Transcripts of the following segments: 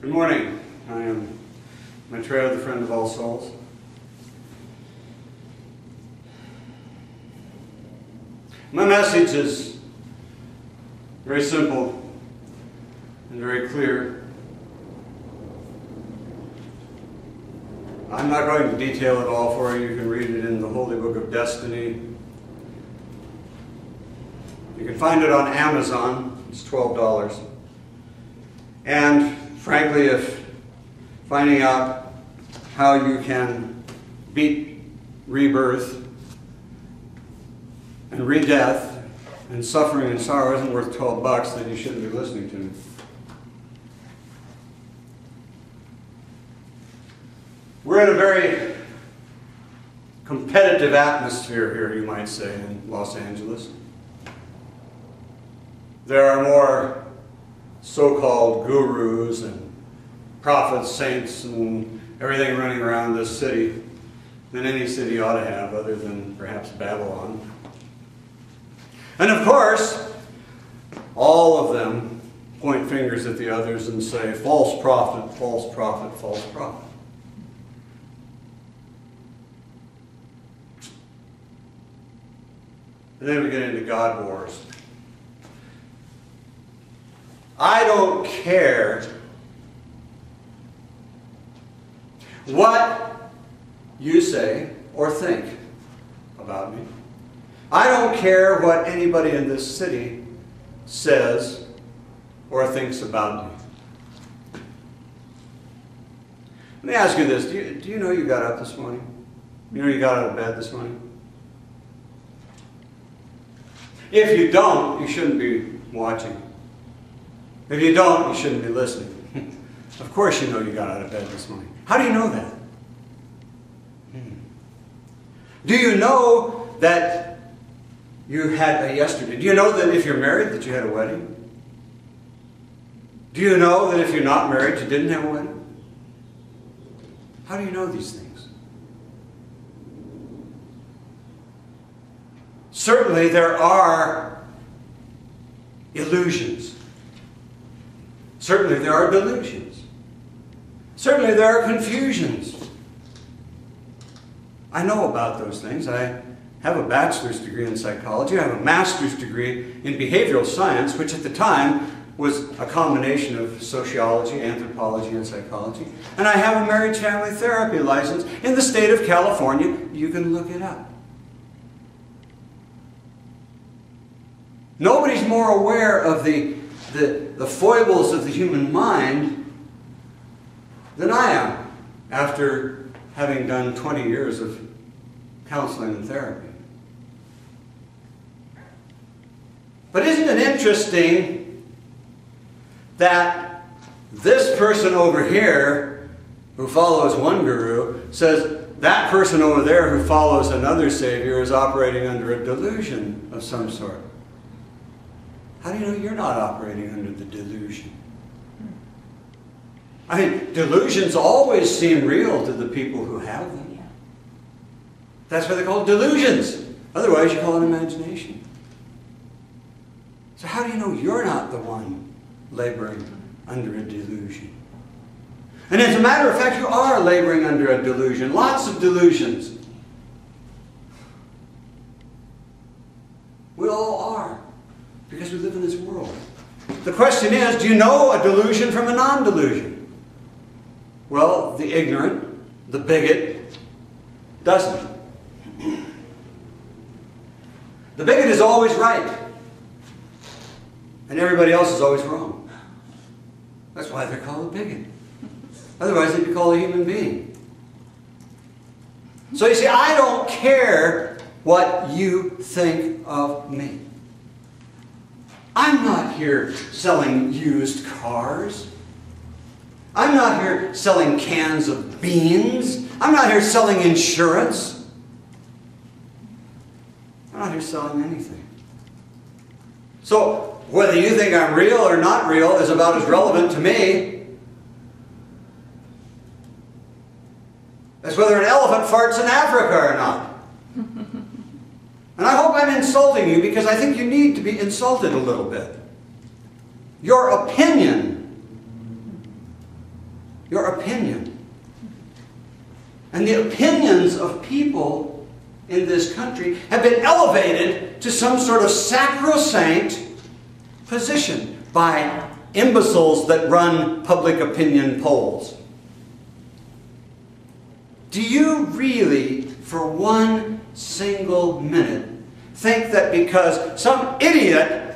Good morning. I am Maitreya, the friend of all souls. My message is very simple and very clear. I'm not going to detail it all for you. You can read it in the Holy Book of Destiny. You can find it on Amazon. It's $12. And frankly, if finding out how you can beat rebirth and re-death and suffering and sorrow isn't worth $12, then you shouldn't be listening to me. We're in a very competitive atmosphere here, you might say, in Los Angeles. There are more so-called gurus and prophets, saints, and everything running around this city than any city ought to have, other than perhaps Babylon. And of course, all of them point fingers at the others and say, false prophet, false prophet, false prophet. And then we get into God wars. I don't care what you say or think about me. I don't care what anybody in this city says or thinks about me. Let me ask you this. Do you know you got up this morning? You know you got out of bed this morning? If you don't, you shouldn't be watching. If you don't, you shouldn't be listening. Of course you know you got out of bed this morning. How do you know that? Do you know that you had a yesterday? Do you know that if you're married that you had a wedding? Do you know that if you're not married you didn't have a wedding? How do you know these things? Certainly there are illusions. Certainly there are delusions. Certainly there are confusions. I know about those things. I have a bachelor's degree in psychology. I have a master's degree in behavioral science, which at the time was a combination of sociology, anthropology, and psychology. And I have a marriage family therapy license in the state of California. You can look it up. Nobody's more aware of the foibles of the human mind than I am after having done 20 years of counseling and therapy. But isn't it interesting that this person over here who follows one guru says that person over there who follows another savior is operating under a delusion of some sort? How do you know you're not operating under the delusion? I mean, delusions always seem real to the people who have them. That's why they're called delusions. Otherwise, you call it imagination. So how do you know you're not the one laboring under a delusion? And as a matter of fact, you are laboring under a delusion. Lots of delusions. We all are. Because we live in this world. The question is, do you know a delusion from a non-delusion? Well, the ignorant, the bigot, doesn't. The bigot is always right. And everybody else is always wrong. That's why they're called a bigot. Otherwise they'd be called a human being. So you see, I don't care what you think of me. I'm not here selling used cars. I'm not here selling cans of beans. I'm not here selling insurance. I'm not here selling anything. So whether you think I'm real or not real is about as relevant to me as whether an elephant farts in Africa or not. And I hope I'm insulting you because I think you need to be insulted a little bit. Your opinion your opinion. And the opinions of people in this country have been elevated to some sort of sacrosanct position by imbeciles that run public opinion polls. Do you really, for one single minute, think that because some idiot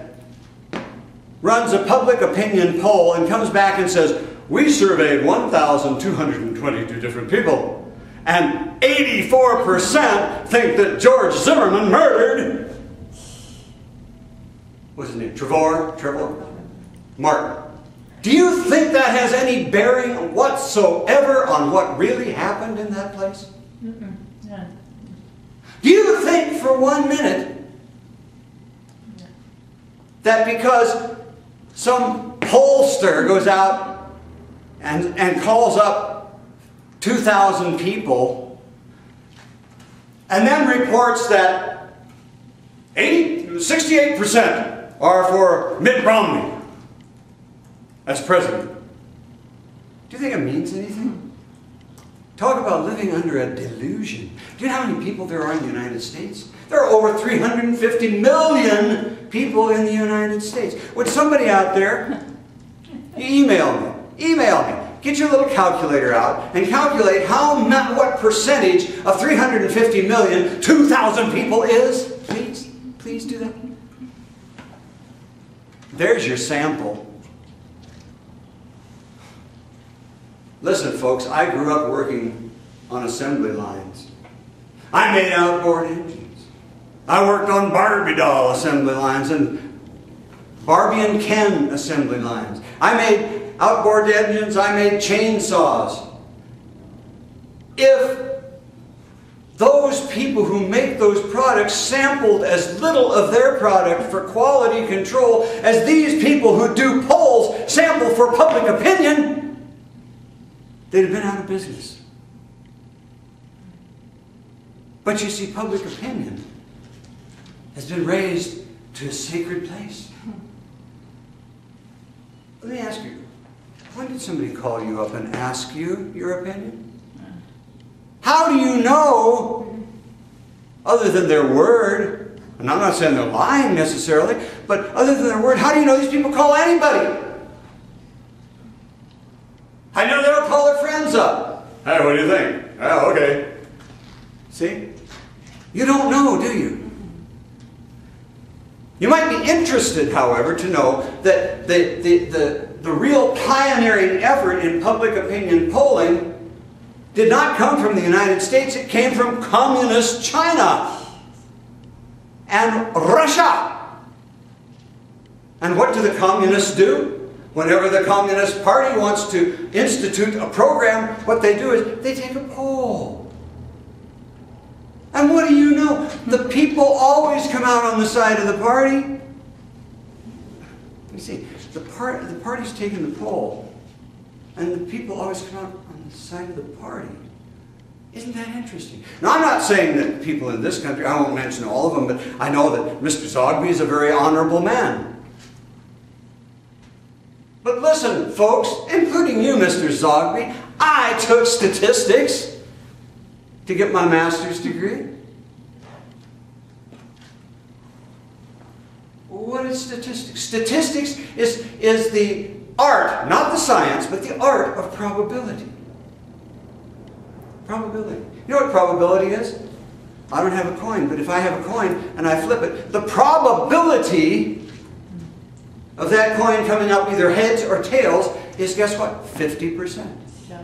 runs a public opinion poll and comes back and says, we surveyed 1,222 different people, and 84% think that George Zimmerman murdered, what's his name, Trevor Martin. Do you think that has any bearing whatsoever on what really happened in that place? Mm-mm. Yeah. Do you think for 1 minute that because some pollster goes out and calls up 2,000 people and then reports that 68% are for Mitt Romney as president? Do you think it means anything? Talk about living under a delusion. Do you know how many people there are in the United States? There are over 350 million people in the United States. Would somebody out there, email me, get your little calculator out and calculate what percentage of 350 million 2,000 people is? Please do that. There's your sample. Listen, folks, I grew up working on assembly lines. I made outboard engines. I worked on Barbie doll assembly lines and Barbie and Ken assembly lines. I made outboard engines. I made chainsaws. If those people who make those products sampled as little of their product for quality control as these people who do polls sample for public opinion, they'd have been out of business. But you see, public opinion has been raised to a sacred place. Let me ask you, when did somebody call you up and ask you your opinion? How do you know, other than their word, and I'm not saying they're lying necessarily, but other than their word, how do you know these people call anybody? I know they'll call their friends up. Hey, what do you think? Oh, okay. See? You don't know, do you? You might be interested, however, to know that the real pioneering effort in public opinion polling did not come from the United States. It came from communist China and Russia. And what do the communists do? Whenever the Communist Party wants to institute a program, what they do is they take a poll. And what do you know? The people always come out on the side of the party. You see, the party's taking the poll, and the people always come out on the side of the party. Isn't that interesting? Now, I'm not saying that people in this country, I won't mention all of them, but I know that Mr. Zogby is a very honorable man. But listen, folks, including you, Mr. Zogby, I took statistics to get my master's degree. What is statistics? Statistics is the art, not the science, but the art of probability. Probability. You know what probability is? I don't have a coin, but if I have a coin and I flip it, the probability of that coin coming up either heads or tails is, guess what? 50%. Yeah.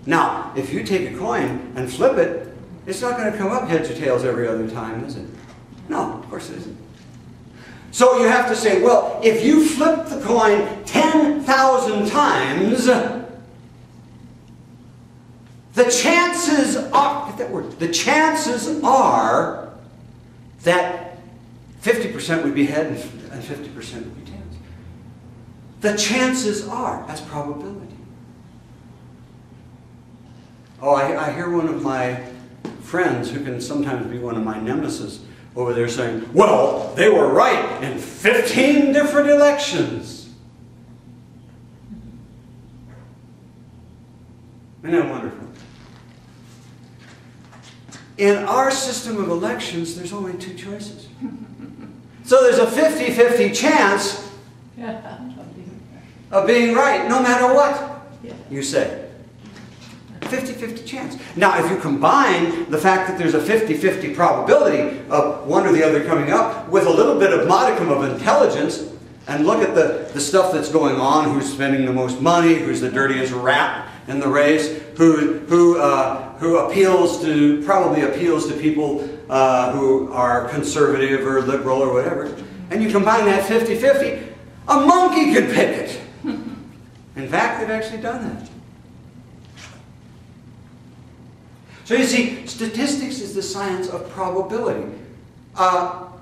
Now, if you take a coin and flip it, it's not going to come up heads or tails every other time, is it? No, of course it isn't. So you have to say, well, if you flip the coin 10,000 times, the chances are, get that word, the chances are that 50% would be head and 50% would be tails. The chances are, that's probability. Oh, I hear one of my friends, who can sometimes be one of my nemesis, over there saying, well, they were right in 15 different elections. Isn't that wonderful? In our system of elections, there's only two choices. So there's a 50-50 chance of being right, no matter what you say. 50-50 chance. Now, if you combine the fact that there's a 50-50 probability of one or the other coming up with a little bit of modicum of intelligence, and look at the stuff that's going on, who's spending the most money, who's the dirtiest rat in the race, who probably appeals to people who are conservative or liberal or whatever, and you combine that 50-50, a monkey could pick it. In fact, they've actually done that. So you see, statistics is the science of probability.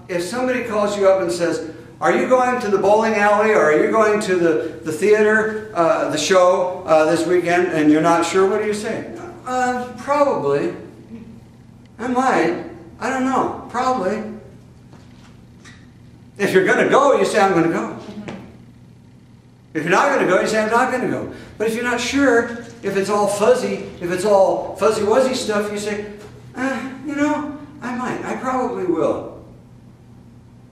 If somebody calls you up and says, are you going to the bowling alley, or are you going to the theater, the show this weekend, and you're not sure, what do you say? Probably. I might. I don't know. Probably. If you're going to go, you say, I'm going to go. If you're not going to go, you say, I'm not going to go. But if you're not sure, if it's all fuzzy, if it's all fuzzy-wuzzy stuff, you say, you know, I might. I probably will.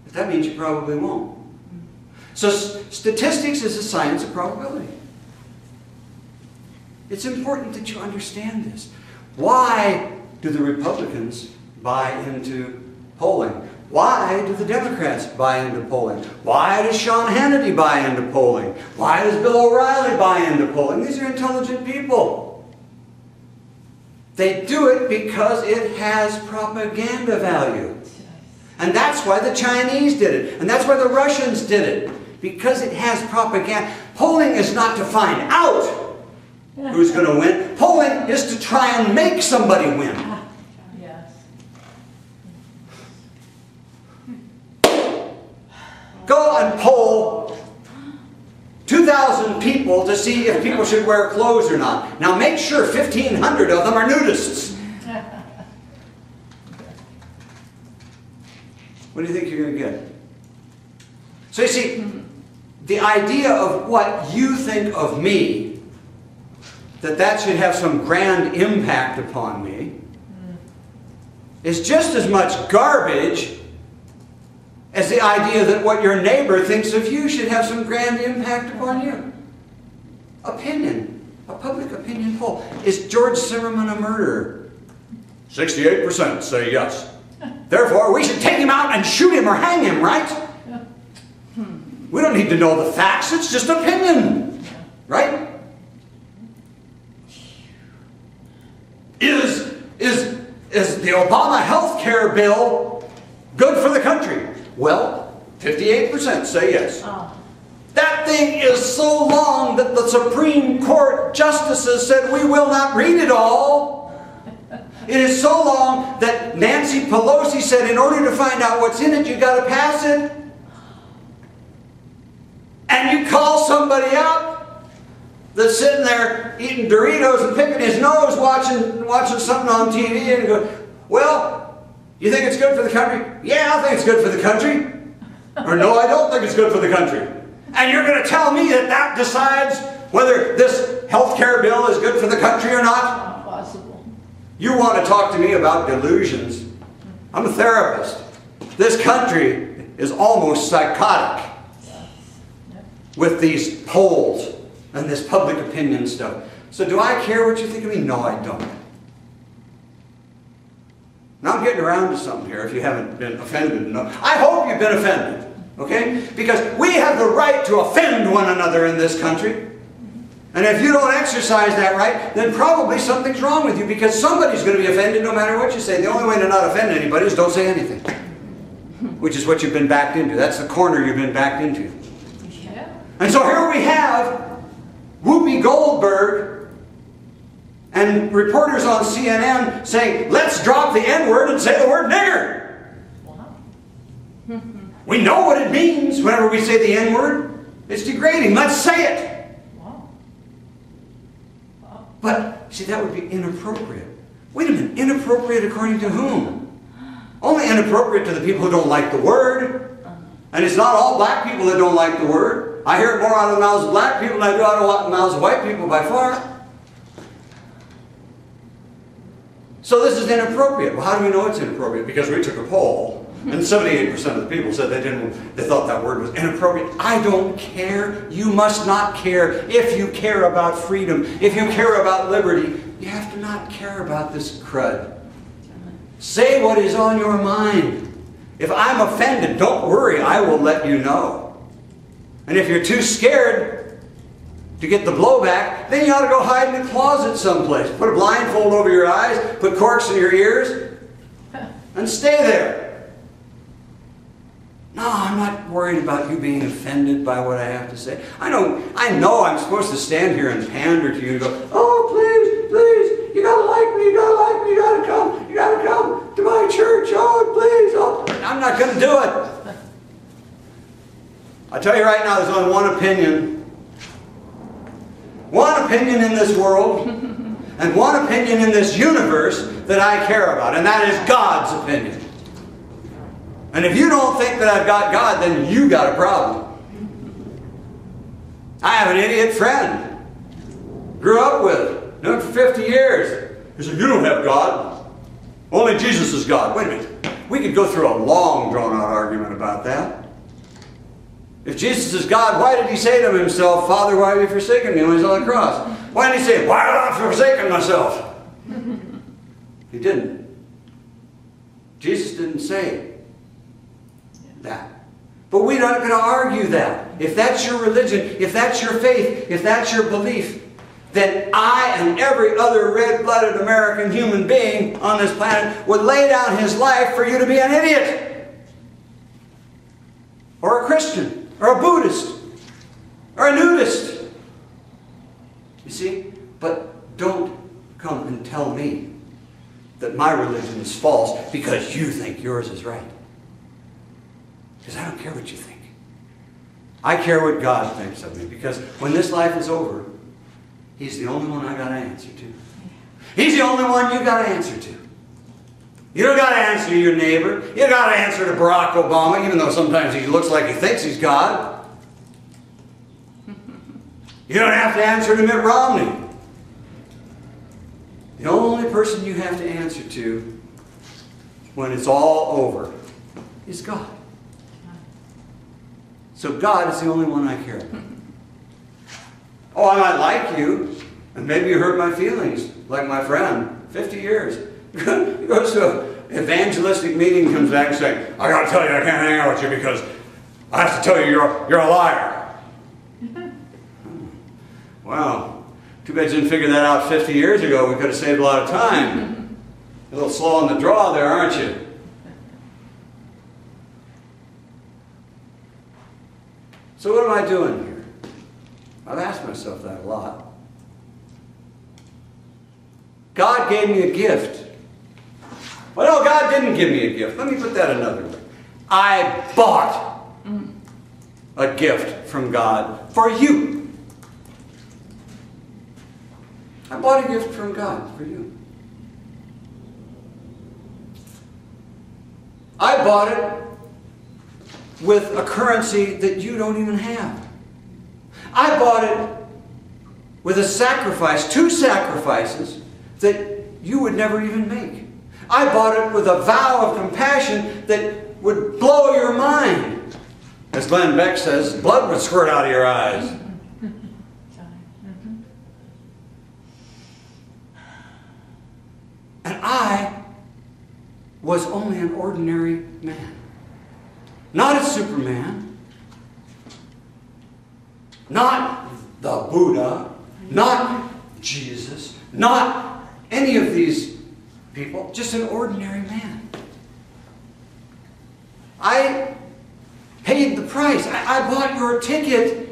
But that means you probably won't. So statistics is a science of probability. It's important that you understand this. Why do the Republicans buy into polling? Why do the Democrats buy into polling? Why does Sean Hannity buy into polling? Why does Bill O'Reilly buy into polling? These are intelligent people. They do it because it has propaganda value. And that's why the Chinese did it. And that's why the Russians did it. Because it has propaganda. Polling is not to find out who's going to win. Polling is to try and make somebody win. Go and poll 2,000 people to see if people should wear clothes or not. Now make sure 1,500 of them are nudists. What do you think you're going to get? So you see, the idea of what you think of me, that should have some grand impact upon me, is just as much garbage as the idea that what your neighbor thinks of you should have some grand impact upon you. Opinion. A public opinion poll. Is George Zimmerman a murderer? 68% say yes. Therefore, we should take him out and shoot him or hang him, right? We don't need to know the facts. It's just opinion. Right? Is the Obama health care bill good for the country? Well, 58% say yes. That thing is so long that the Supreme Court justices said we will not read it all. It is so long that Nancy Pelosi said in order to find out what's in it, you've got to pass it. And you call somebody up that's sitting there eating Doritos and picking his nose watching something on TV and you go, well, you think it's good for the country? Yeah, I think it's good for the country. Or no, I don't think it's good for the country. And you're going to tell me that decides whether this health care bill is good for the country or not? Not possible. You want to talk to me about delusions? I'm a therapist. This country is almost psychotic with these polls and this public opinion stuff. So do I care what you think of me? No, I don't. Now I'm getting around to something here if you haven't been offended enough. I hope you've been offended. Okay? Because we have the right to offend one another in this country. And if you don't exercise that right, then probably something's wrong with you, because somebody's going to be offended no matter what you say. The only way to not offend anybody is don't say anything. Which is what you've been backed into. That's the corner you've been backed into. Yeah. And so here we have Whoopi Goldberg and reporters on CNN saying, let's drop the N-word and say the word nigger. Wow. We know what it means whenever we say the N-word. It's degrading. Let's say it. Wow. Wow. But, see, that would be inappropriate. Wait a minute. Inappropriate according to whom? Only inappropriate to the people who don't like the word. And it's not all black people that don't like the word. I hear it more out of the mouths of black people than I do out of the mouths of white people by far. So this is inappropriate. Well, how do we know it's inappropriate? Because we took a poll, and 78% of the people said they thought that word was inappropriate. I don't care. You must not care. If you care about freedom, if you care about liberty, you have to not care about this crud. Say what is on your mind. If I'm offended, don't worry, I will let you know. And if you're too scared to get the blowback, then you ought to go hide in a closet someplace. Put a blindfold over your eyes, put corks in your ears, and stay there. No, I'm not worried about you being offended by what I have to say. I know I'm supposed to stand here and pander to you and go, oh, please, please, you gotta like me, you gotta like me, you gotta come to my church, oh, please, oh. I'm not gonna do it. I tell you right now, there's only one opinion in this world, and one opinion in this universe that I care about, and that is God's opinion. And if you don't think that I've got God, then you got a problem. I have an idiot friend. Grew up with. Knew him for 50 years. He said, you don't have God. Only Jesus is God. Wait a minute. We could go through a long, drawn-out argument about that. If Jesus is God, why did he say to himself, Father, why have you forsaken me when he's on the cross? Why did he say, why have I forsaken myself? He didn't. Jesus didn't say that. But we're not going to argue that. If that's your religion, if that's your faith, if that's your belief, then I and every other red-blooded American human being on this planet would lay down his life for you to be an idiot. Or a Christian. Or a Buddhist. Or a nudist. You see? But don't come and tell me that my religion is false because you think yours is right. Because I don't care what you think. I care what God thinks of me. Because when this life is over, he's the only one I got to answer to. He's the only one you got to answer to. You don't got to answer to your neighbor. You got to answer to Barack Obama, even though sometimes he looks like he thinks he's God. You don't have to answer to Mitt Romney. The only person you have to answer to when it's all over is God. So God is the only one I care about. Oh, I might like you, and maybe you hurt my feelings, like my friend, 50 years. He goes to an evangelistic meeting, comes back and says, I got to tell you, I can't hang out with you because I have to tell you you're a liar. Wow. Too bad you didn't figure that out 50 years ago. We could have saved a lot of time. A little slow on the draw there, aren't you? So what am I doing here? I've asked myself that a lot. God gave me a gift. Well, no, God didn't give me a gift. Let me put that another way. I bought a gift from God for you. I bought a gift from God for you. I bought it with a currency that you don't even have. I bought it with a sacrifice, 2 sacrifices that you would never even make. I bought it with a vow of compassion that would blow your mind. As Glenn Beck says, blood would squirt out of your eyes. And I was only an ordinary man. Not a Superman. Not the Buddha. Not Jesus. Not any of these people. Just an ordinary man. I paid the price. I bought your ticket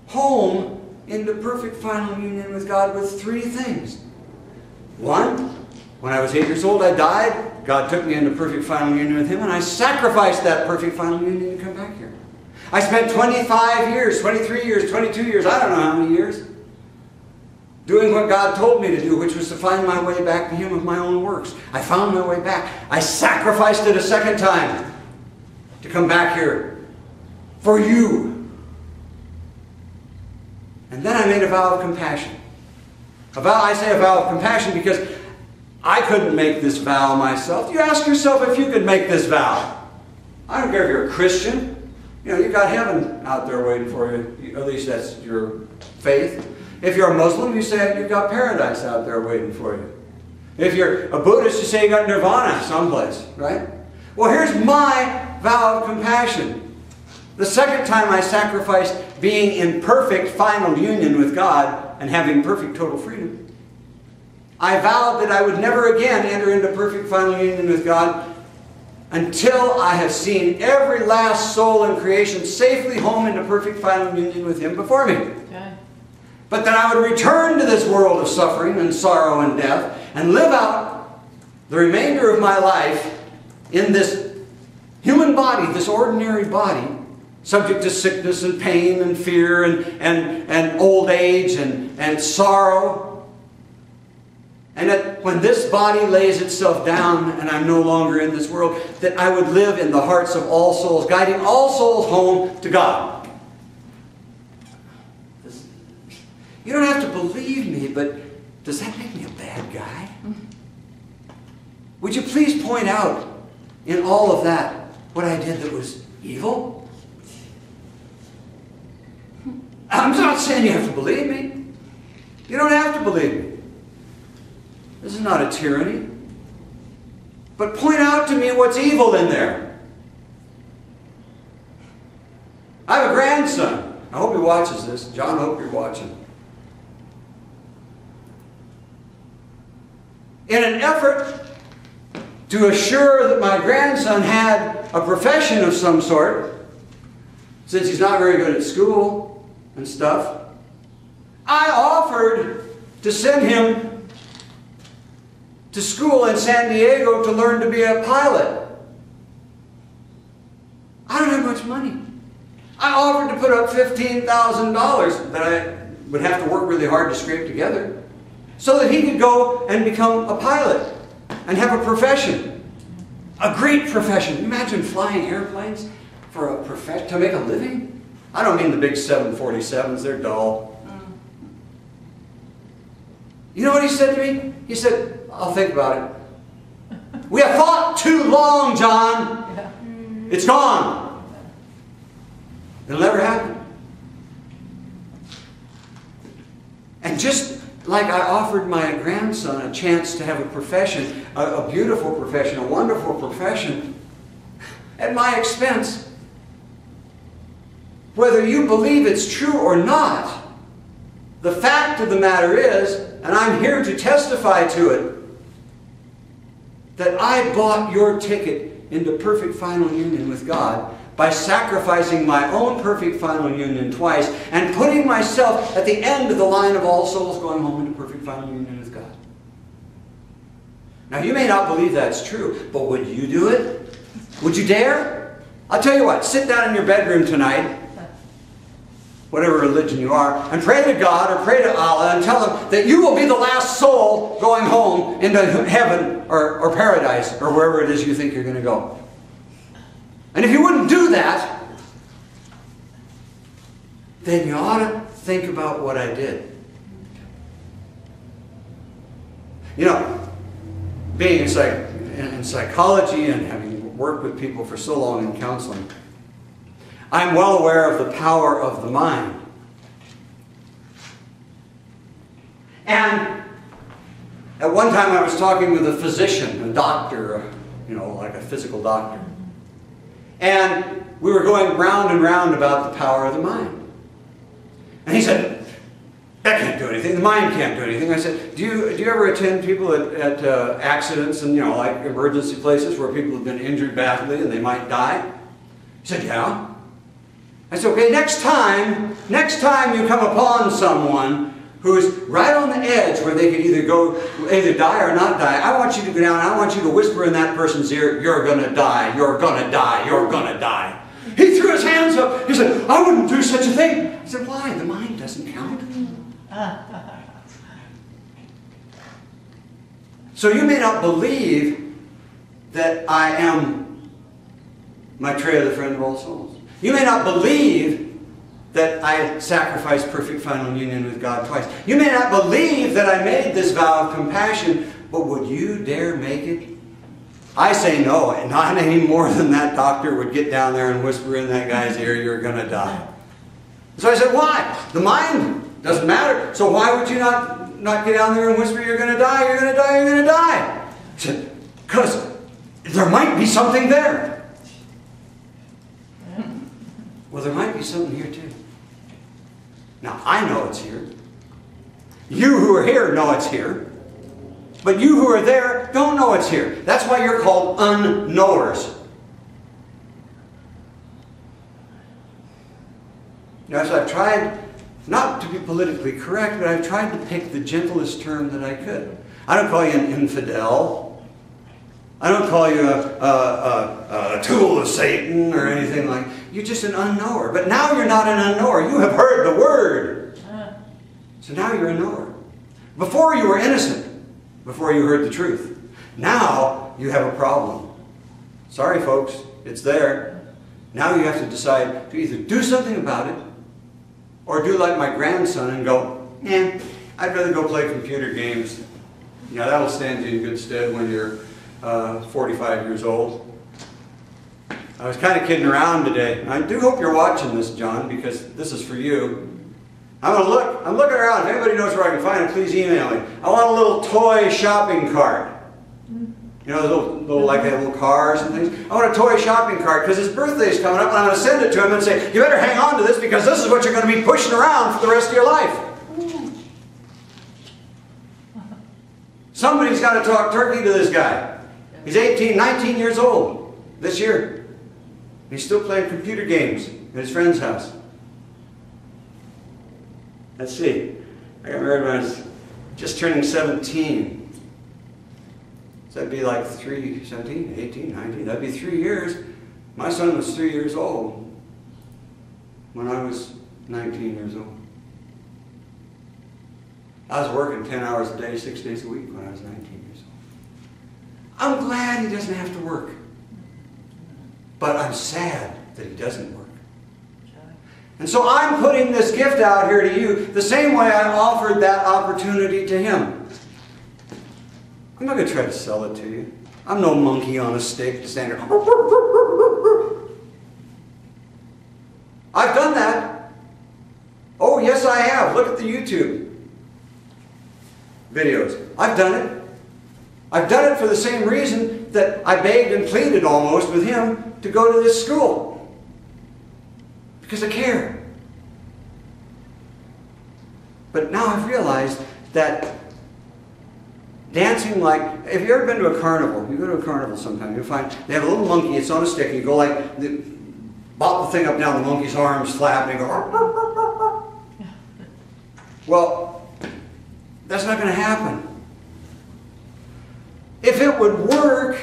home into perfect final union with God with 3 things. 1, when I was 8 years old, I died. God took me into perfect final union with Him, and I sacrificed that perfect final union to come back here. I spent 25 years, 23 years, 22 years, I don't know how many years, doing what God told me to do, which was to find my way back to Him with my own works. I found my way back. I sacrificed it a second time to come back here for you. And then I made a vow of compassion. A vow, I say a vow of compassion because I couldn't make this vow myself. You ask yourself if you could make this vow. I don't care if you're a Christian. You know, you've got heaven out there waiting for you. At least that's your faith. If you're a Muslim, you say you've got paradise out there waiting for you. If you're a Buddhist, you say you got nirvana someplace, right? Well, here's my vow of compassion. The second time I sacrificed being in perfect final union with God and having perfect total freedom, I vowed that I would never again enter into perfect final union with God until I have seen every last soul in creation safely home into perfect final union with Him before me. Okay. But that I would return to this world of suffering and sorrow and death and live out the remainder of my life in this human body, this ordinary body, subject to sickness and pain and fear and old age and sorrow. And that when this body lays itself down and I'm no longer in this world, that I would live in the hearts of all souls, guiding all souls home to God. You don't have to believe me, but does that make me a bad guy? Would you please point out in all of that what I did that was evil? I'm not saying you have to believe me. You don't have to believe me. This is not a tyranny. But point out to me what's evil in there. I have a grandson. I hope he watches this. John, I hope you're watching. In an effort to assure that my grandson had a profession of some sort, since he's not very good at school and stuff, I offered to send him to school in San Diego to learn to be a pilot. I don't have much money. I offered to put up $15,000 that I would have to work really hard to scrape together so that he could go and become a pilot and have a profession. A great profession. Imagine flying airplanes for a profession, to make a living. I don't mean the big 747s, they're dull. You know what he said to me? He said, I'll think about it. We have thought too long, John. Yeah. It's gone. It'll never happen. And just like I offered my grandson a chance to have a profession, a beautiful profession, a wonderful profession, at my expense, whether you believe it's true or not, the fact of the matter is, and I'm here to testify to it, that I bought your ticket into perfect final union with God by sacrificing my own perfect final union twice and putting myself at the end of the line of all souls going home into perfect final union with God. Now, you may not believe that's true, but would you do it? Would you dare? I'll tell you what, sit down in your bedroom tonight, whatever religion you are, and pray to God or pray to Allah and tell Him that you will be the last soul going home into heaven or paradise or wherever it is you think you're going to go. And if you wouldn't do that, then you ought to think about what I did. You know, being in psychology and having worked with people for so long in counseling, I'm well aware of the power of the mind. And at one time I was talking with a physician, a doctor, you know, like a physical doctor. And we were going round and round about the power of the mind. And he said, that can't do anything. The mind can't do anything. I said, do you ever attend people at accidents and, you know, like emergency places where people have been injured badly and they might die? He said, yeah. I said, okay, next time you come upon someone who's right on the edge where they could either die or not die, I want you to go down and I want you to whisper in that person's ear, you're going to die, you're going to die, you're going to die. He threw his hands up. He said, I wouldn't do such a thing. I said, why? The mind doesn't count. So you may not believe that I am Maitreya, the friend of all souls. You may not believe that I sacrificed perfect final union with God twice. You may not believe that I made this vow of compassion, but would you dare make it? I say no, and not any more than that doctor would get down there and whisper in that guy's ear, you're going to die. So I said, why? The mind doesn't matter. So why would you not get down there and whisper, you're going to die, you're going to die, you're going to die? I said, because there might be something there. Well, there might be something here too. Now, I know it's here. You who are here know it's here. But you who are there don't know it's here. That's why you're called unknowers. Now, so I've tried, not to be politically correct, but I've tried to pick the gentlest term that I could. I don't call you an infidel. I don't call you a tool of Satan or anything like that. You're just an unknower. But now you're not an unknower. You have heard the word. So now you're a knower. Before you were innocent. Before you heard the truth. Now you have a problem. Sorry folks, it's there. Now you have to decide to either do something about it or do like my grandson and go, I'd rather go play computer games. Yeah, that'll stand you in good stead when you're 45 years old. I was kind of kidding around today. I do hope you're watching this, John, because this is for you. I'm looking around. If anybody knows where I can find it, please email me. I want a little toy shopping cart. You know, little like they have little cars and things. I want a toy shopping cart because his birthday is coming up and I'm going to send it to him and say, you better hang on to this because this is what you're going to be pushing around for the rest of your life. Somebody's got to talk turkey to this guy. He's 18, 19 years old this year. He's still playing computer games at his friend's house. Let's see. I got married when I was just turning 17. So that'd be like 17, 18, 19. That'd be 3 years. My son was 3 years old when I was 19 years old. I was working 10 hours a day, 6 days a week when I was 19 years old. I'm glad he doesn't have to work. But I'm sad that he doesn't work. And so I'm putting this gift out here to you the same way I offered that opportunity to him. I'm not going to try to sell it to you. I'm no monkey on a stick to stand there. I've done that. Oh, yes, I have. Look at the YouTube videos. I've done it. I've done it for the same reason that I begged and pleaded almost with him to go to this school. Because I care. But now I've realized that dancing like, have you ever been to a carnival? You go to a carnival sometime, you'll find they have a little monkey, it's on a stick, and you go like, bop the thing up down the monkey's arms, flap, and you go, well, that's not going to happen. If it would work,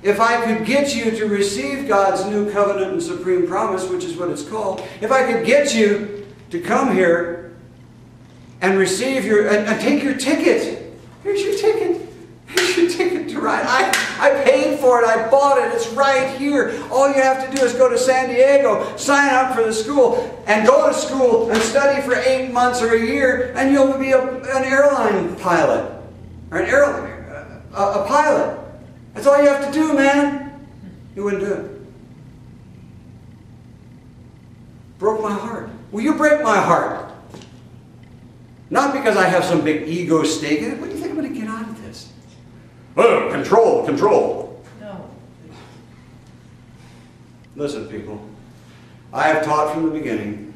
if I could get you to receive God's new covenant and supreme promise, which is what it's called, if I could get you to come here and receive and take your ticket. Here's your ticket. Here's your ticket to ride. I paid for it. I bought it. It's right here. All you have to do is go to San Diego, sign up for the school, and go to school and study for 8 months or a year, and you'll be an airline pilot. Or a pilot. That's all you have to do, man. You wouldn't do it. Broke my heart. Will you break my heart? Not because I have some big ego stake in it. What do you think I'm going to get out of this? Oh, control, control. No. Listen, people. I have taught from the beginning,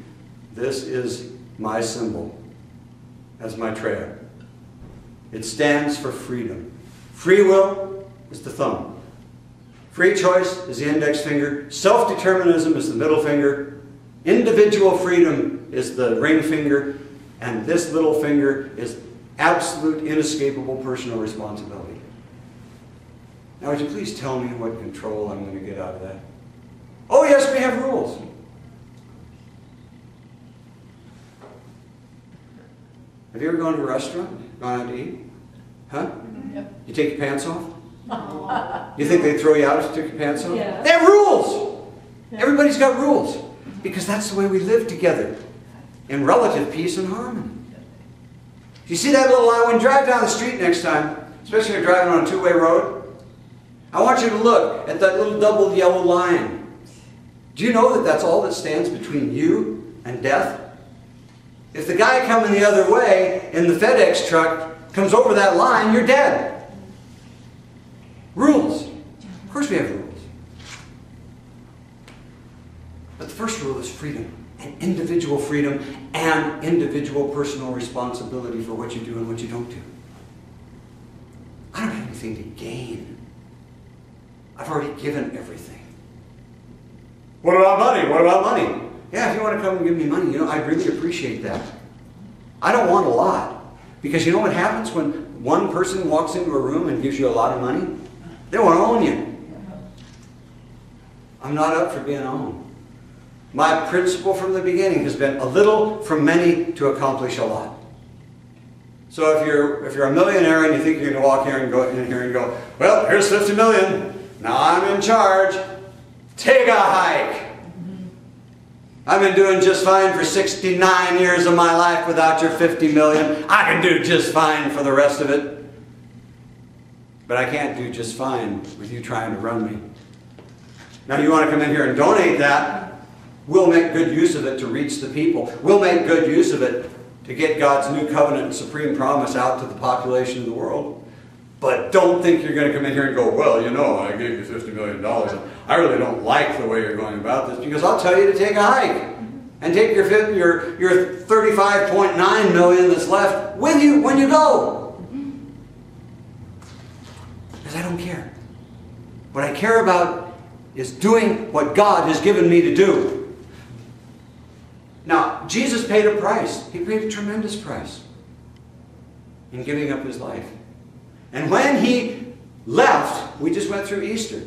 this is my symbol as Maitreya. It stands for freedom. Free will is the thumb. Free choice is the index finger. Self-determinism is the middle finger. Individual freedom is the ring finger. And this little finger is absolute, inescapable personal responsibility. Now, would you please tell me what control I'm going to get out of that? Oh, yes, we have rules. Have you ever gone to a restaurant? Gone out to eat? Huh? Yep. You take your pants off? You think they'd throw you out if you took your pants off? Yeah. They have rules! Yeah. Everybody's got rules. Because that's the way we live together, in relative peace and harmony. You see that little line? When you drive down the street next time, especially if you're driving on a two-way road, I want you to look at that little double yellow line. Do you know that that's all that stands between you and death? If the guy coming the other way in the FedEx truck comes over that line, you're dead. Rules. Of course we have rules. But the first rule is freedom. And individual freedom and individual personal responsibility for what you do and what you don't do. I don't have anything to gain. I've already given everything. What about money? What about money? Yeah, if you want to come and give me money, I'd really appreciate that. I don't want a lot. Because you know what happens when one person walks into a room and gives you a lot of money? They want to own you. I'm not up for being owned. My principle from the beginning has been a little from many to accomplish a lot. So if you're a millionaire and you think you're going to walk here and go in here and go, well, here's 50 million. Now I'm in charge. Take a hike. I've been doing just fine for 69 years of my life without your 50 million. I can do just fine for the rest of it. But I can't do just fine with you trying to run me. Now you want to come in here and donate that. We'll make good use of it to reach the people. We'll make good use of it to get God's new covenant and supreme promise out to the population of the world. But don't think you're going to come in here and go, well, I gave you $50 million. I really don't like the way you're going about this, because I'll tell you to take a hike. And take your 35.9 million that's left with you when you go. Because I don't care. What I care about is doing what God has given me to do. Now, Jesus paid a price. He paid a tremendous price in giving up his life. And when he left, we just went through Easter.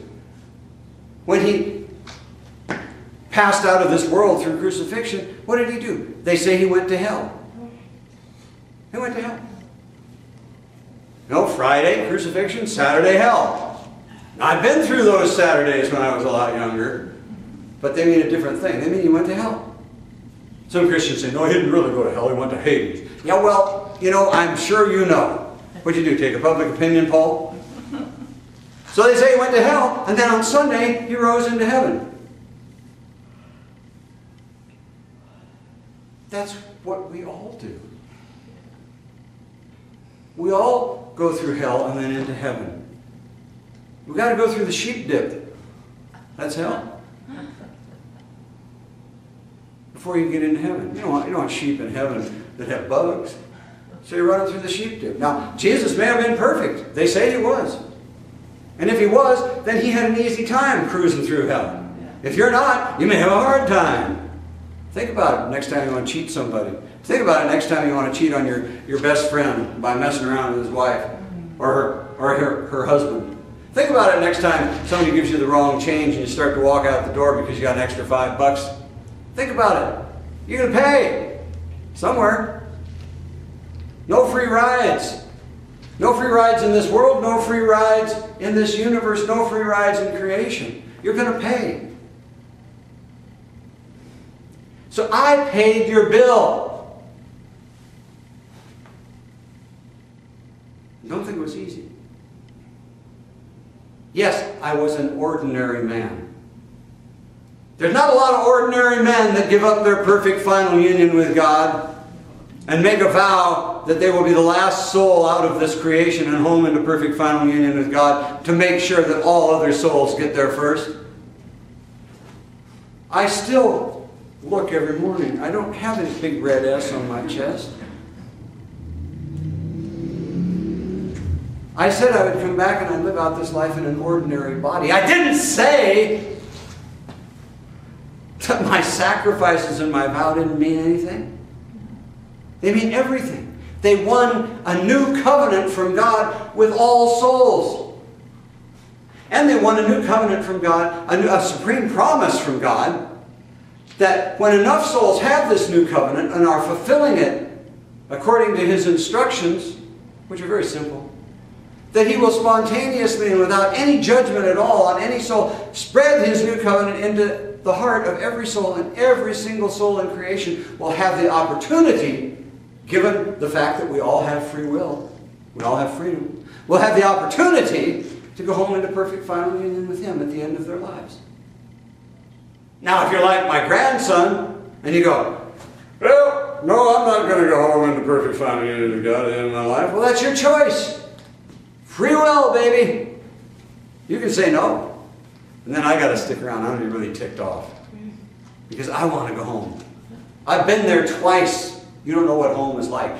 When he passed out of this world through crucifixion, what did he do? They say he went to hell. He went to hell. No, Friday, crucifixion, Saturday, hell. Now, I've been through those Saturdays when I was a lot younger, but they mean a different thing. They mean he went to hell. Some Christians say, no, he didn't really go to hell, he went to Hades. Yeah, well, I'm sure you know. What'd you do, take a public opinion poll? So they say he went to hell, and then on Sunday, he rose into heaven. That's what we all do. We all go through hell and then into heaven. We've got to go through the sheep dip. That's hell. Before you get into heaven. You don't want sheep in heaven that have bugs. So you're running through the sheep dip. Now, Jesus may have been perfect. They say he was. And if he was, then he had an easy time cruising through hell. If you're not, you may have a hard time. Think about it next time you want to cheat somebody. Think about it next time you want to cheat on your best friend by messing around with his wife or her husband. Think about it next time somebody gives you the wrong change and you start to walk out the door because you got an extra $5. Think about it. You're going to pay somewhere. No free rides. No free rides in this world. No free rides in this universe. No free rides in creation. You're going to pay. So I paid your bill. Don't think it was easy. Yes, I was an ordinary man. There's not a lot of ordinary men that give up their perfect final union with God and make a vow that they will be the last soul out of this creation and home into perfect final union with God to make sure that all other souls get there first. I still look every morning. I don't have this big red S on my chest. I said I would come back and I'd live out this life in an ordinary body. I didn't say that my sacrifices and my vow didn't mean anything. They mean everything. They won a new covenant from God with all souls. And they won a new covenant from God, a supreme promise from God, that when enough souls have this new covenant and are fulfilling it according to his instructions, which are very simple, that he will spontaneously and without any judgment at all on any soul spread his new covenant into the heart of every soul, and every single soul in creation will have the opportunity, given the fact that we all have free will, we all have freedom, will have the opportunity to go home into perfect final union with Him at the end of their lives. Now, if you're like my grandson, and you go, well, no, I'm not going to go home into perfect final union with God at the end of my life. Well, that's your choice. Free will, baby. You can say no. And then I got to stick around. I'm going to be really ticked off. Because I want to go home. I've been there twice. You don't know what home is like.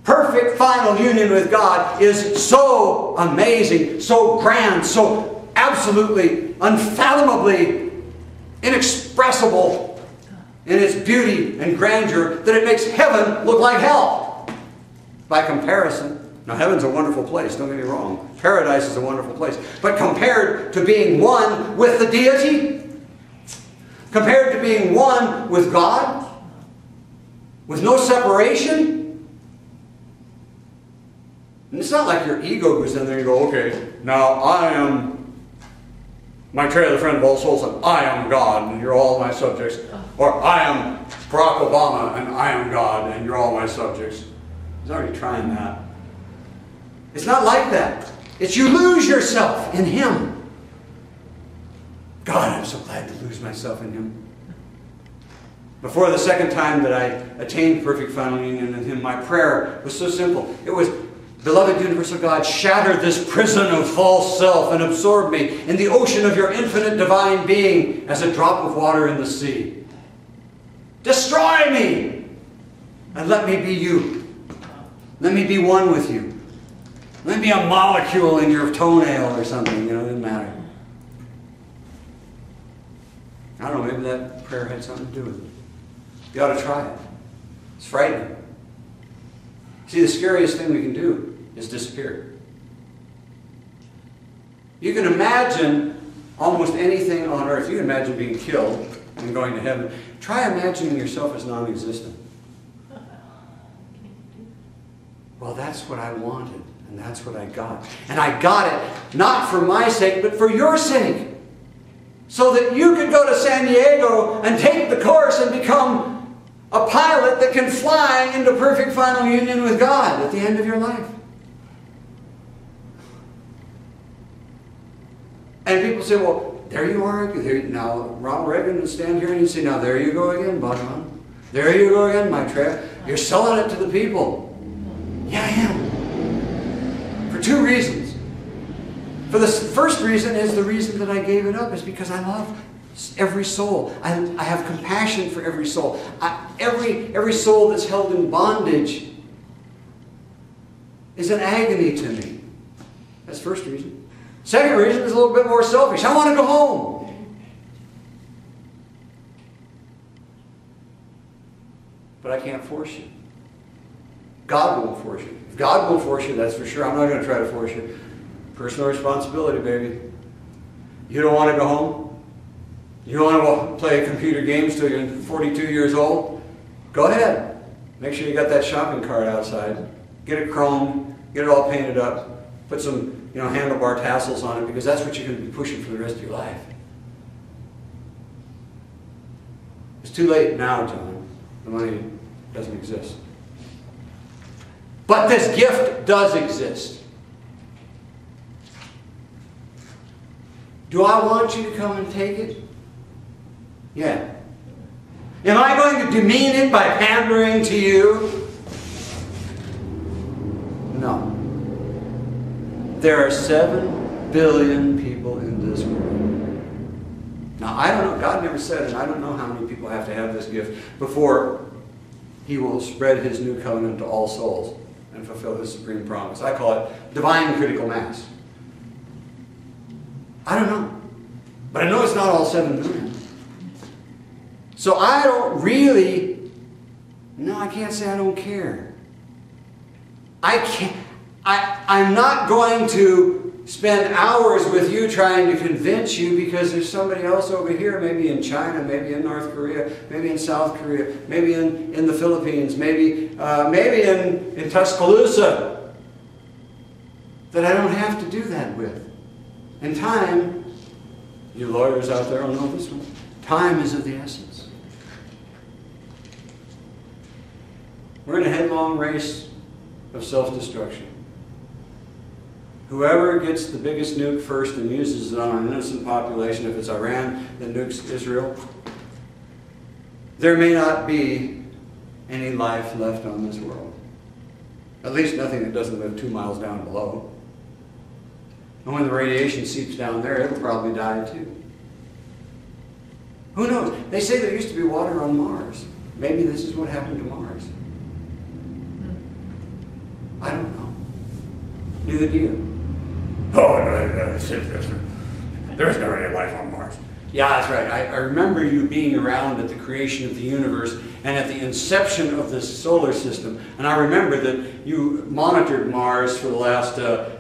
Perfect final union with God is so amazing, so grand, so absolutely, unfathomably inexpressible in its beauty and grandeur that it makes heaven look like hell by comparison. Now, heaven's a wonderful place, don't get me wrong. Paradise is a wonderful place. But compared to being one with the deity, compared to being one with God, with no separation, and it's not like your ego goes in there and you go, okay, now I am Maitreya, the friend of all souls, and I am God, and you're all my subjects. Or I am Barack Obama, and I am God, and you're all my subjects. He's already trying that. It's not like that. It's you lose yourself in Him. God, I'm so glad to lose myself in Him. Before the second time that I attained perfect final union with Him, my prayer was so simple. It was, beloved universal God, shatter this prison of false self and absorb me in the ocean of your infinite divine being as a drop of water in the sea. Destroy me and let me be you. Let me be one with you. Let me be a molecule in your toenail or something. You know, it doesn't matter. I don't know, maybe that prayer had something to do with it. You ought to try it. It's frightening. See, the scariest thing we can do is disappear. You can imagine almost anything on earth. You can imagine being killed and going to heaven. Try imagining yourself as non-existent. Well, that's what I wanted, and that's what I got. And I got it not for my sake, but for your sake. So that you could go to San Diego and take the course and become a pilot that can fly into perfect final union with God at the end of your life. And people say, well, there you are. Now, Ronald Reagan would stand here and he'd say, now there you go again, Bhagwan. There you go again, Maitreya. You're selling it to the people. Yeah, I am. For two reasons. For the first reason is the reason that I gave it up is because I love every soul. I have compassion for every soul. Every soul that's held in bondage is an agony to me. That's the first reason. Second reason is a little bit more selfish. I want to go home. But I can't force you. God won't force you. If God won't force you, that's for sure. I'm not going to try to force you. Personal responsibility, baby. You don't want to go home? You don't want to play computer games till you're 42 years old? Go ahead. Make sure you got that shopping cart outside. Get it chromed. Get it all painted up. Put some, handlebar tassels on it because that's what you're going to be pushing for the rest of your life. It's too late now, John. The money doesn't exist. But this gift does exist. Do I want you to come and take it? Yeah. Am I going to demean it by pandering to you? No. There are 7 billion people in this world. Now, I don't know, God never said, and I don't know how many people have to have this gift before He will spread His new covenant to all souls and fulfill His supreme promise. I call it divine critical mass. I don't know. But I know it's not all 7 million. So I don't really, I can't say I don't care. I'm not going to spend hours with you trying to convince you because there's somebody else over here, maybe in China, maybe in North Korea, maybe in South Korea, maybe in the Philippines, maybe in Tuscaloosa, that I don't have to do that with. In time, you lawyers out there will know this one, Time is of the essence. We're in a headlong race of self-destruction. Whoever gets the biggest nuke first and uses it on an innocent population, if it's Iran that nukes Israel, there may not be any life left on this world. At least nothing that doesn't live 2 miles down below. And when the radiation seeps down there, it'll probably die too. Who knows? They say there used to be water on Mars. Maybe this is what happened to Mars. I don't know. Neither do you. Oh, no, there's never any life on Mars. Yeah, that's right. I remember you being around at the creation of the universe and at the inception of this solar system. And I remember that you monitored Mars for the last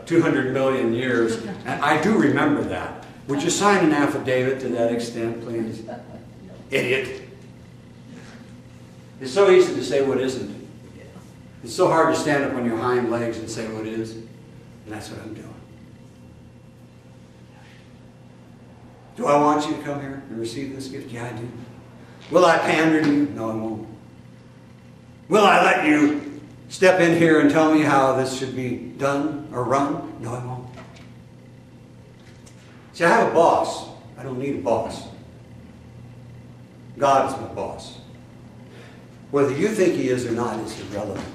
200 million years. And I do remember that. Would you sign an affidavit to that extent, please? Idiot. It's so easy to say what isn't. It's so hard to stand up on your hind legs and say what is. And that's what I'm doing. Do I want you to come here and receive this gift? Yeah, I do. Will I pander to you? No, I won't. Will I let you step in here and tell me how this should be done or run? No, I won't. See, I have a boss. I don't need a boss. God is my boss. Whether you think he is or not is irrelevant,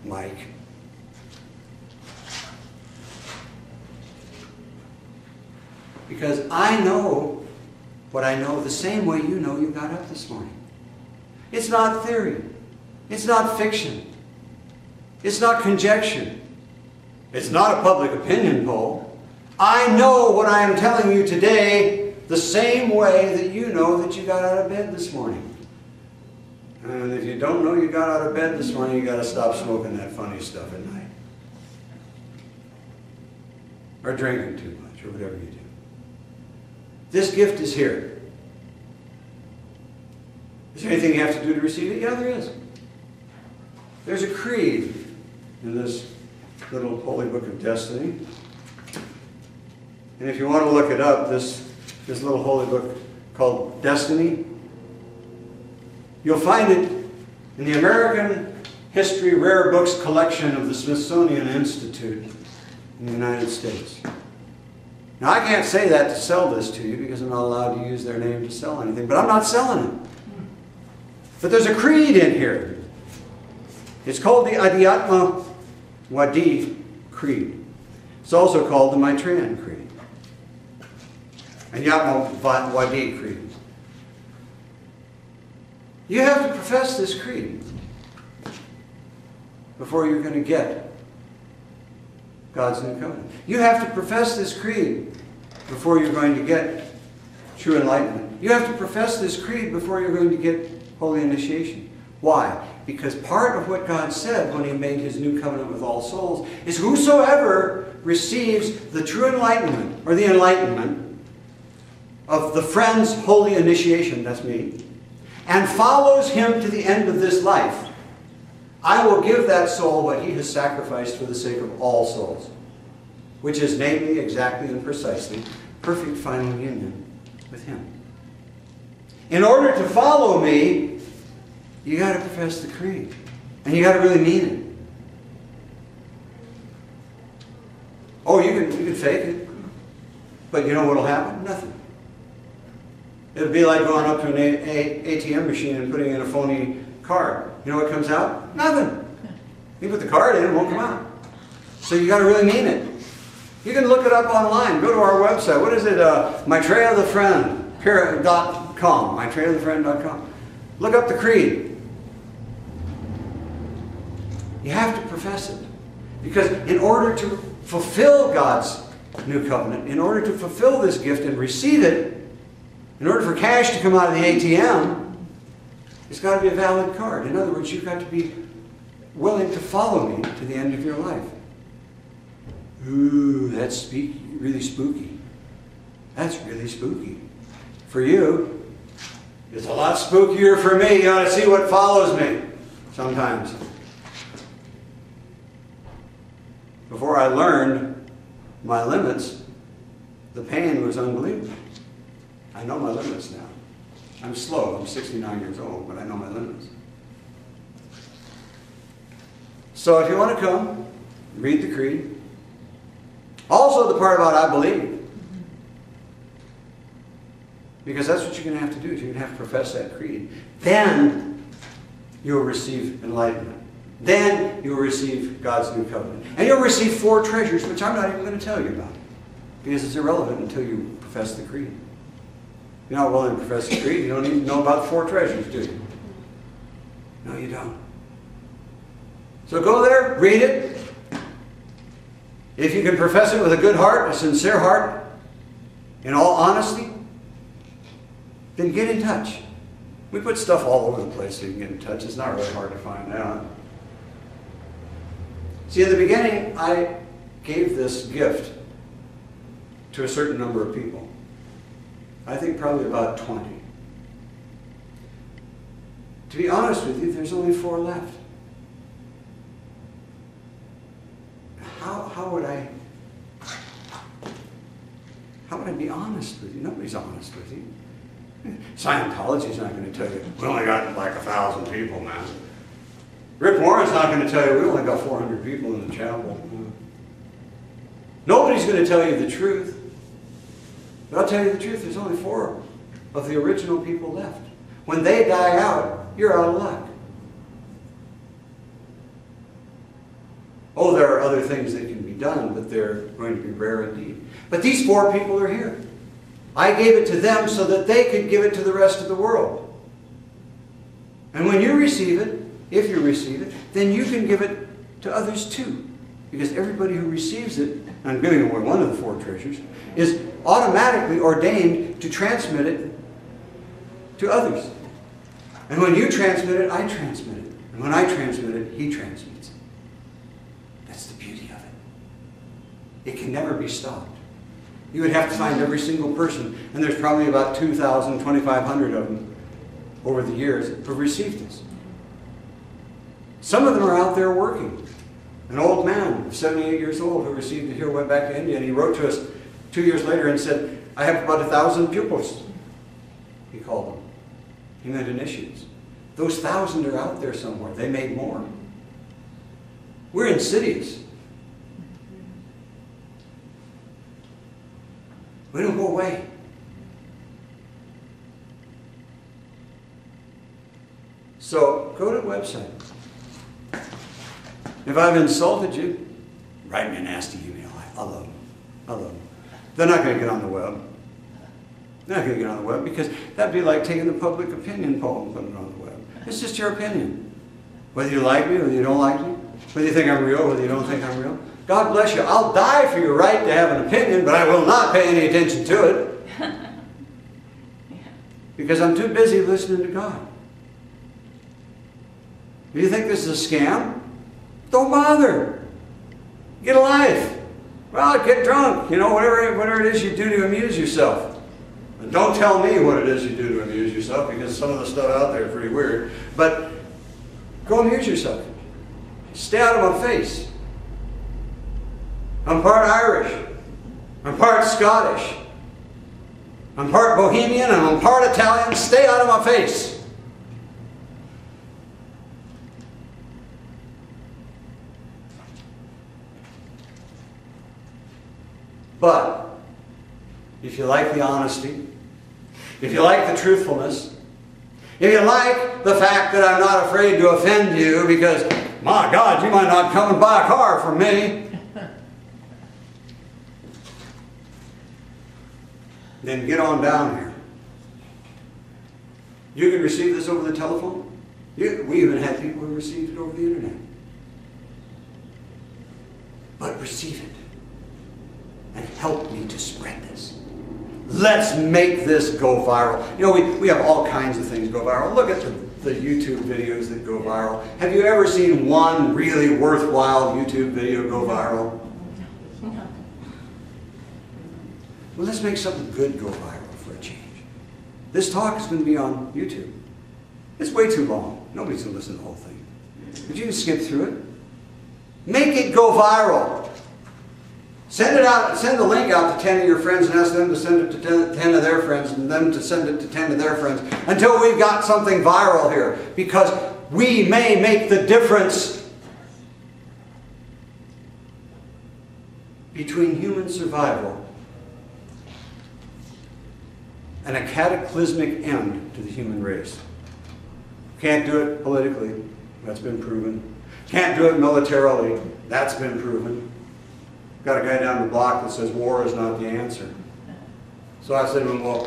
Mike. Because I know what I know the same way you know you got up this morning. It's not theory. It's not fiction. It's not conjecture. It's not a public opinion poll. I know what I am telling you today the same way that you know that you got out of bed this morning. And if you don't know you got out of bed this morning, you got to stop smoking that funny stuff at night. Or drinking too much, or whatever you do. This gift is here. Is there anything you have to do to receive it? Yeah, there is. There's a creed in this little holy book of destiny. And if you want to look it up, this little holy book called Destiny, you'll find it in the American History Rare Books collection of the Smithsonian Institute in the United States. Now, I can't say that to sell this to you because I'm not allowed to use their name to sell anything, but I'm not selling it. But there's a creed in here. It's called the Adhyatma Wadi Creed. It's also called the Maitreyan Creed. Adhyatma Wadi Creed. You have to profess this creed before you're going to get God's new covenant. You have to profess this creed before you're going to get true enlightenment. You have to profess this creed before you're going to get holy initiation. Why? Because part of what God said when he made his new covenant with all souls is whosoever receives the true enlightenment or the enlightenment of the friend's holy initiation, that's me, and follows him to the end of this life, I will give that soul what he has sacrificed for the sake of all souls, which is namely, exactly, and precisely perfect final union with him. In order to follow me, you got to profess the creed, and you got to really mean it. Oh, you can fake it, but you know what'll happen? Nothing. It'll be like going up to an ATM machine and putting in a phony card. You know what comes out? Nothing. You put the card in, it won't come out. So you got to really mean it. You can look it up online. Go to our website. What is it? MaitreyaTheFriend.com. MaitreyaTheFriend.com. Look up the creed. You have to profess it. Because in order to fulfill God's new covenant, in order to fulfill this gift and receive it, in order for cash to come out of the ATM, it's got to be a valid card. In other words, you've got to be willing to follow me to the end of your life. Ooh, that's really spooky. That's really spooky. For you, it's a lot spookier for me. You ought to see what follows me sometimes. Before I learned my limits, the pain was unbelievable. I know my limits now. I'm slow. I'm 69 years old, but I know my limits. So if you want to come, read the creed. Also the part about I believe. Because that's what you're going to have to do. You're going to have to profess that creed. Then you'll receive enlightenment. Then you'll receive God's new covenant. And you'll receive 4 treasures, which I'm not even going to tell you about. Because it's irrelevant until you profess the creed. You're not willing to profess the creed, you don't even know about the 4 treasures, do you? No, you don't. So go there, read it. If you can profess it with a good heart, a sincere heart, in all honesty, then get in touch. We put stuff all over the place so you can get in touch. It's not really hard to find out. See, in the beginning, I gave this gift to a certain number of people. I think probably about 20. To be honest with you, there's only 4 left. How would I be honest with you? Nobody's honest with you. Scientology's not going to tell you, we only got like 1,000 people, man. Rick Warren's not going to tell you, we only got 400 people in the chapel. Nobody's going to tell you the truth. But I'll tell you the truth, there's only 4 of the original people left. When they die out, you're out of luck. Oh, there are other things that can be done, but they're going to be rare indeed. But these 4 people are here. I gave it to them so that they could give it to the rest of the world. And when you receive it, if you receive it, then you can give it to others too. Because everybody who receives it, and I'm giving away one of the 4 treasures, is automatically ordained to transmit it to others. And when you transmit it, I transmit it. And when I transmit it, he transmits it. That's the beauty of it. It can never be stopped. You would have to find every single person, and there's probably about 2,000, 2,500 of them over the years who've received this. Some of them are out there working. An old man, 78 years old, who received it here, went back to India, and he wrote to us 2 years later and said, I have about 1,000 pupils, he called them. He meant initiates. Those 1,000 are out there somewhere. They made more. We're insidious. We don't go away. So, go to the website. If I've insulted you, write me a nasty email. I love them. I love them. They're not going to get on the web. They're not going to get on the web because that'd be like taking the public opinion poll and putting it on the web. It's just your opinion. Whether you like me, whether you don't like me, whether you think I'm real, whether you don't think I'm real. God bless you. I'll die for your right to have an opinion, but I will not pay any attention to it. Because I'm too busy listening to God. Do you think this is a scam? Don't bother. Get a life. Well, get drunk. You know, whatever it is you do to amuse yourself. And don't tell me what it is you do to amuse yourself, because some of the stuff out there is pretty weird. But go amuse yourself. Stay out of my face. I'm part Irish. I'm part Scottish. I'm part Bohemian and I'm part Italian. Stay out of my face. But if you like the honesty, if you like the truthfulness, if you like the fact that I'm not afraid to offend you because, my God, you might not come and buy a car from me, then get on down here. You can receive this over the telephone. We even had people who received it over the internet. But receive it. And help me to spread this. Let's make this go viral. You know, we have all kinds of things go viral. Look at the YouTube videos that go viral. Have you ever seen one really worthwhile YouTube video go viral? No. Well, let's make something good go viral for a change. This talk is going to be on YouTube. It's way too long. Nobody's going to listen to the whole thing. But you can skip through it. Make it go viral. Send it out, send the link out to 10 of your friends and ask them to send it to 10 of their friends and them to send it to 10 of their friends until we've got something viral here. Because we may make the difference between human survival and a cataclysmic end to the human race. Can't do it politically. That's been proven. Can't do it militarily. That's been proven. Got a guy down the block that says war is not the answer. So I said to him, well,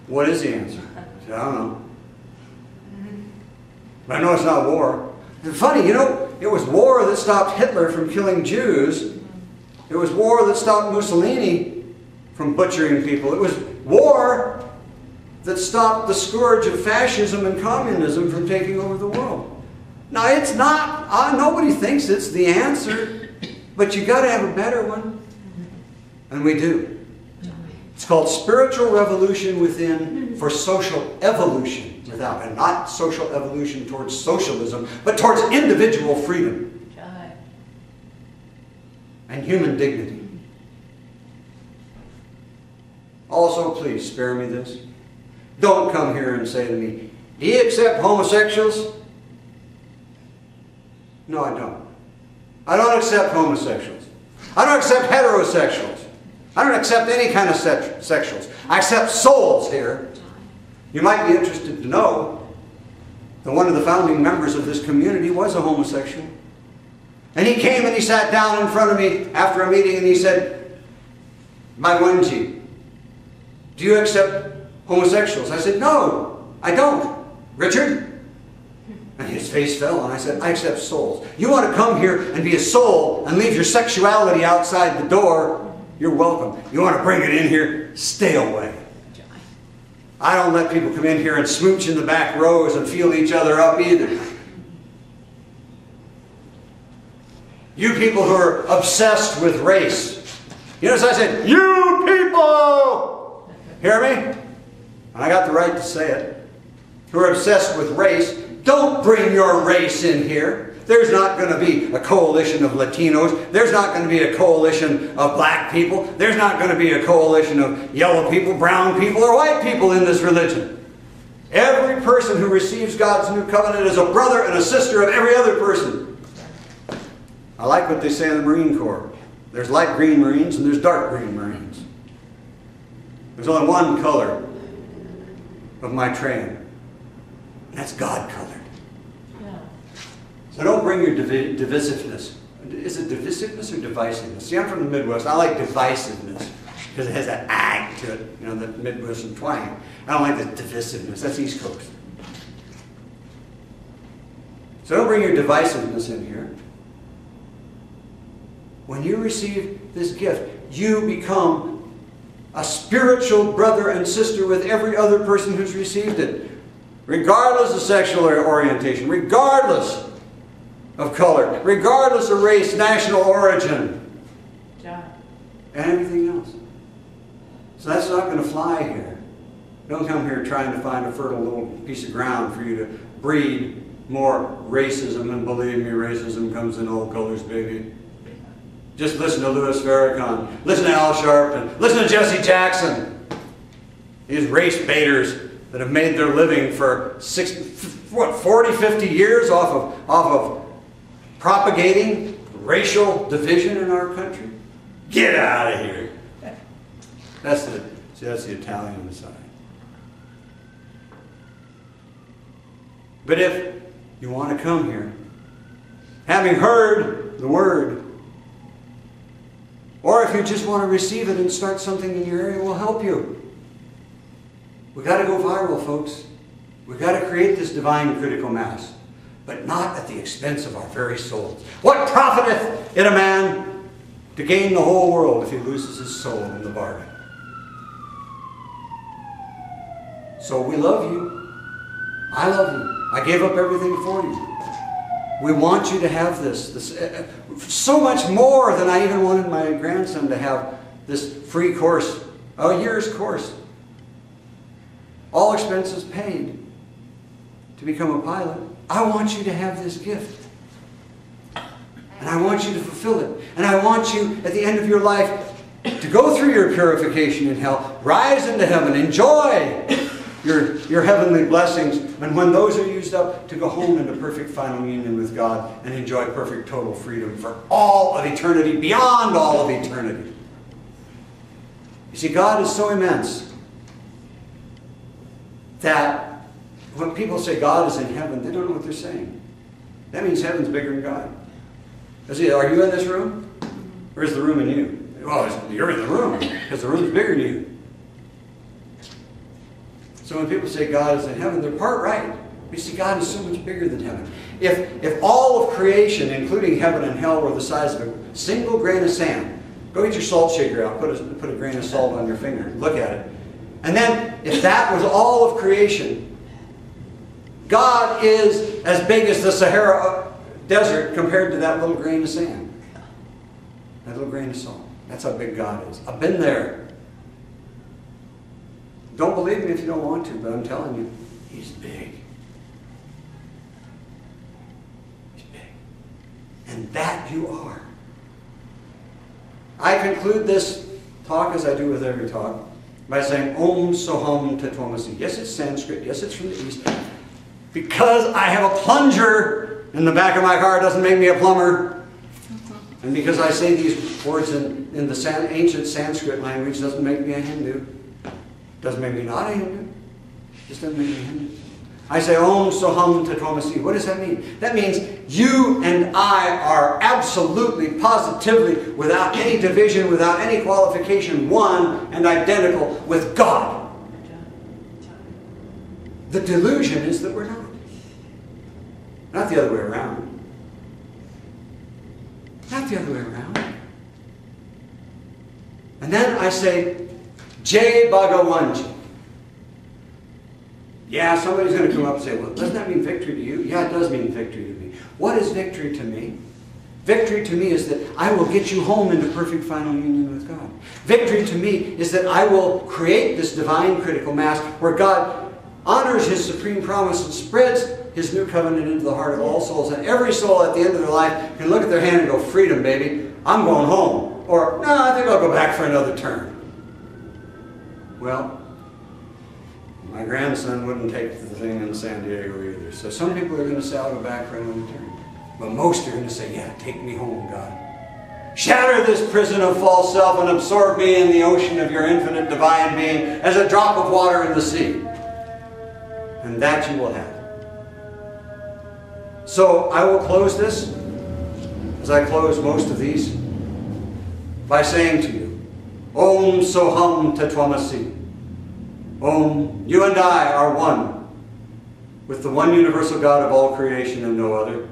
what is the answer? He said, I don't know. But I know it's not war. And funny, you know, it was war that stopped Hitler from killing Jews. It was war that stopped Mussolini from butchering people. It was war that stopped the scourge of fascism and communism from taking over the world. Now, it's not, nobody thinks it's the answer. But you got to have a better one. And we do. It's called spiritual revolution within for social evolution without. And not social evolution towards socialism, but towards individual freedom. And human dignity. Also, please spare me this. Don't come here and say to me, do you accept homosexuals? No, I don't. I don't accept homosexuals. I don't accept heterosexuals. I don't accept any kind of sexuals. I accept souls here. You might be interested to know that one of the founding members of this community was a homosexual. And he came and he sat down in front of me after a meeting and he said, Maiwenji, do you accept homosexuals? I said, no, I don't. Richard? And his face fell, and I said, I accept souls. You want to come here and be a soul and leave your sexuality outside the door, you're welcome. You want to bring it in here, stay away. I don't let people come in here and smooch in the back rows and feel each other up either. You people who are obsessed with race. You notice I said, you people! Hear me? And I got the right to say it. Who are obsessed with race. Don't bring your race in here. There's not going to be a coalition of Latinos. There's not going to be a coalition of black people. There's not going to be a coalition of yellow people, brown people, or white people in this religion. Every person who receives God's new covenant is a brother and a sister of every other person. I like what they say in the Marine Corps. There's light green Marines and there's dark green Marines. There's only one color of Maitreya. That's God-colored. Yeah. So don't bring your divisiveness. Is it divisiveness or divisiveness? See, I'm from the Midwest. I like divisiveness because it has that ag to it, you know, the Midwestern twang. I don't like the divisiveness. That's East Coast. So don't bring your divisiveness in here. When you receive this gift, you become a spiritual brother and sister with every other person who's received it. Regardless of sexual orientation, regardless of color, regardless of race, national origin, and everything else. So that's not going to fly here. Don't come here trying to find a fertile little piece of ground for you to breed more racism, and believe me, racism comes in all colors, baby. Just listen to Louis Farrakhan, listen to Al Sharpton, listen to Jesse Jackson. These race baiters that have made their living for 40, 50 years off of propagating racial division in our country. Get out of here. That's the Italian side. But if you want to come here, having heard the word, or if you just want to receive it and start something in your area, we'll help you. We've got to go viral, folks. We've got to create this divine critical mass, but not at the expense of our very souls. What profiteth it a man to gain the whole world if he loses his soul in the bargain? So we love you. I love you. I gave up everything for you. We want you to have this so much more than I even wanted my grandson to have this free course, a year's course. All expenses paid to become a pilot. I want you to have this gift. And I want you to fulfill it. And I want you, at the end of your life, to go through your purification in hell, rise into heaven, enjoy your heavenly blessings, and when those are used up, to go home into perfect final union with God and enjoy perfect total freedom for all of eternity, beyond all of eternity. You see, God is so immense that when people say God is in heaven, they don't know what they're saying. That means heaven's bigger than God. Are you in this room? Or is the room in you? Well, you're in the room, because the room's bigger than you. So when people say God is in heaven, they're part right. You see, God is so much bigger than heaven. If all of creation, including heaven and hell, were the size of a single grain of sand, go get your salt shaker out, put a grain of salt on your finger, look at it. And then, if that was all of creation, God is as big as the Sahara Desert compared to that little grain of sand. That little grain of salt. That's how big God is. I've been there. Don't believe me if you don't want to, but I'm telling you, He's big. He's big. And that you are. I conclude this talk, as I do with every talk, by saying, Om Soham Tatvamasi. Yes, it's Sanskrit. Yes, it's from the East. Because I have a plunger in the back of my car, it doesn't make me a plumber. And because I say these words in the ancient Sanskrit language, doesn't make me a Hindu. Doesn't make me not a Hindu. Just doesn't make me a Hindu. I say Om Soham Tatvamasi. What does that mean? That means you and I are absolutely, positively, without any division, without any qualification, one and identical with God. The delusion is that we're not. Not the other way around. Not the other way around. And then I say, Jai Bhagawanji. Yeah, somebody's going to come up and say, well, doesn't that mean victory to you? Yeah, it does mean victory to me. What is victory to me? Victory to me is that I will get you home into perfect final union with God. Victory to me is that I will create this divine critical mass where God honors His supreme promise and spreads His new covenant into the heart of all souls. And every soul at the end of their life can look at their hand and go, freedom, baby. I'm going home. Or, no, I think I'll go back for another turn. Well, my grandson wouldn't take the thing in San Diego either. So some people are going to say, I'll go back for another turn. But most are going to say, yeah, take me home, God. Shatter this prison of false self and absorb me in the ocean of your infinite divine being as a drop of water in the sea. And that you will have. So I will close this, as I close most of these, by saying to you, Om Soham Tatvamasi. Om, you and I are one with the one universal God of all creation and no other.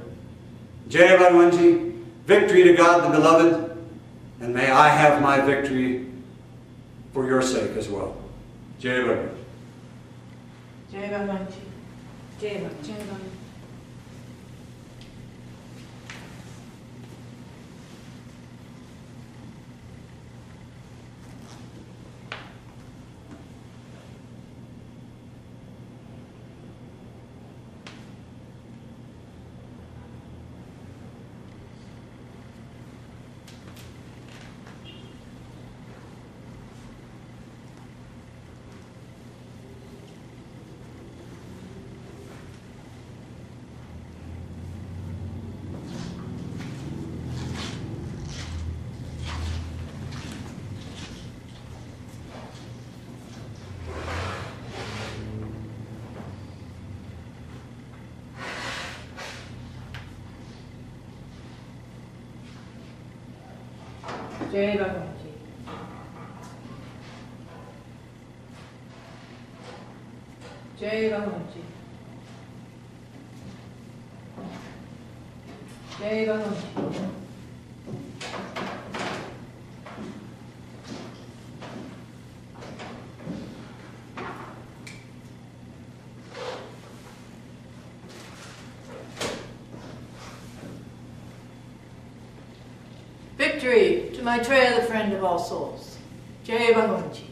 Jai Bhagavanji, victory to God the Beloved, and may I have my victory for your sake as well. Jai Bhagavanji. Jai Bhagavanji. Jai Bhagavanji. Jai Bhagavanji. Jai Bhagavanji. Jai Bhagavanji. Victory to Maitreya, the friend of all souls. Jai Bhagavanji.